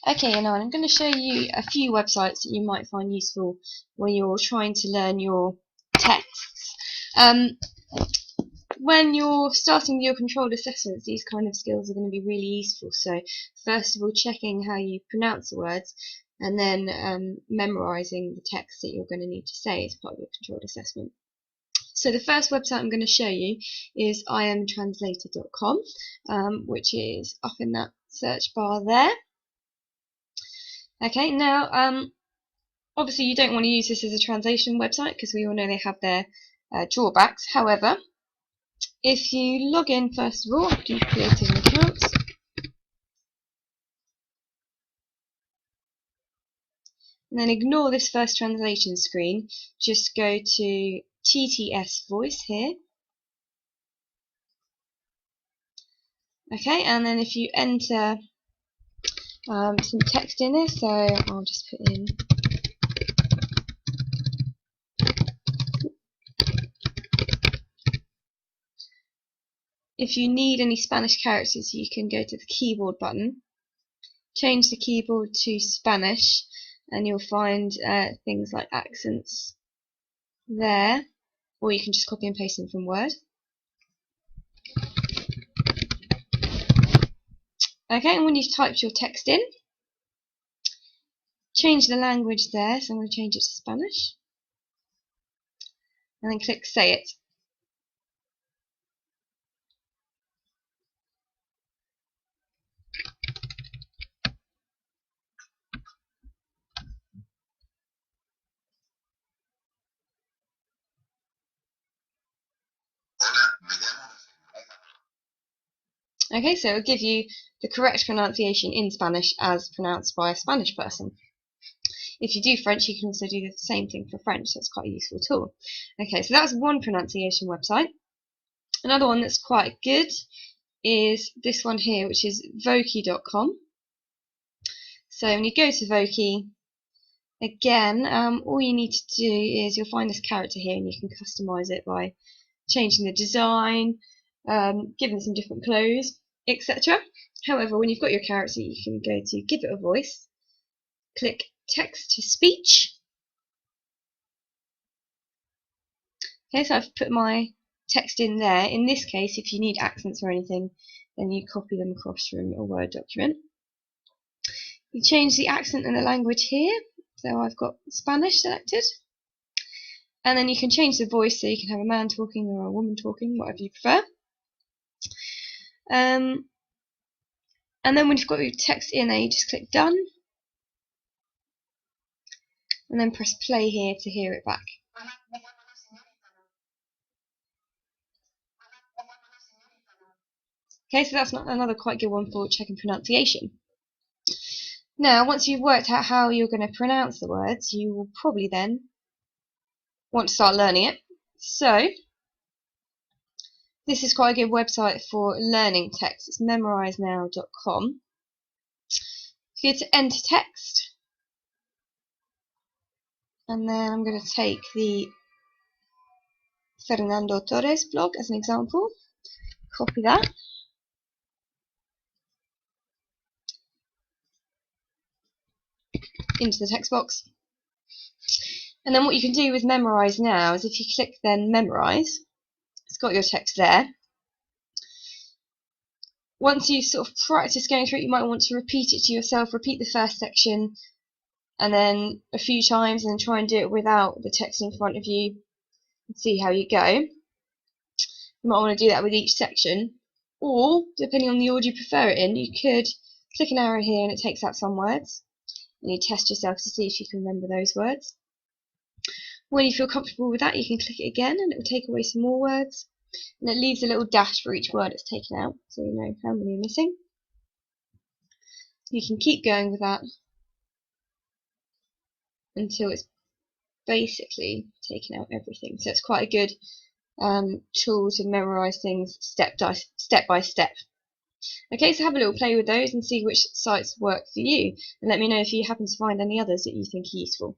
Okay, now I'm going to show you a few websites that you might find useful when you're trying to learn your texts. When you're starting your controlled assessments, these kind of skills are going to be really useful. So first of all, checking how you pronounce the words, and then memorising the text that you're going to need to say as part of your controlled assessment. So the first website I'm going to show you is imtranslator.com, which is up in that search bar there. Okay, now obviously you don't want to use this as a translation website because we all know they have their drawbacks. However, if you log in first of all after you've created an account, and then ignore this first translation screen, just go to TTS Voice here. Okay, and then if you enter some text in there, so I'll just put in if you need any Spanish characters, you can go to the keyboard button, change the keyboard to Spanish, and you'll find things like accents there, or you can just copy and paste them from Word. Okay, and when you've typed your text in, change the language there, so I'm going to change it to Spanish, and then click Say It. Okay, so it'll give you the correct pronunciation in Spanish as pronounced by a Spanish person. If you do French, you can also do the same thing for French, so it's quite a useful tool. Okay, so that's one pronunciation website. Another one that's quite good is this one here, which is voki.com. So when you go to Voki, again, all you need to do is you'll find this character here, and you can customize it by changing the design, giving some different clothes, etc. However, when you've got your character, you can go to Give It a Voice, click Text to Speech. Okay, so I've put my text in there. In this case, if you need accents or anything, then you copy them across from a Word document. You change the accent and the language here, so I've got Spanish selected. And then you can change the voice, so you can have a man talking or a woman talking, whatever you prefer. And then when you've got your text in there, you just click Done, and then press play here to hear it back. Okay, so that's another quite good one for checking pronunciation. Now, once you've worked out how you're going to pronounce the words, you will probably then want to start learning it. So, this is quite a good website for learning text. It's memorizenow.com. You go to Enter Text, and then I'm going to take the Fernando Torres blog as an example. Copy that. Into the text box. And then what you can do with Memorize Now is if you click then Memorize, it's got your text there. Once you sort of practice going through it, you might want to repeat it to yourself, repeat the first section, and then a few times, and then try and do it without the text in front of you and see how you go. You might want to do that with each section, or depending on the order you prefer it in, you could click an arrow here and it takes out some words, and you test yourself to see if you can remember those words. When you feel comfortable with that, you can click it again and it will take away some more words, and it leaves a little dash for each word it's taken out, so you know how many are missing. You can keep going with that until it's basically taken out everything. So it's quite a good tool to memorise things step by step. Okay, so have a little play with those and see which sites work for you, and let me know if you happen to find any others that you think are useful.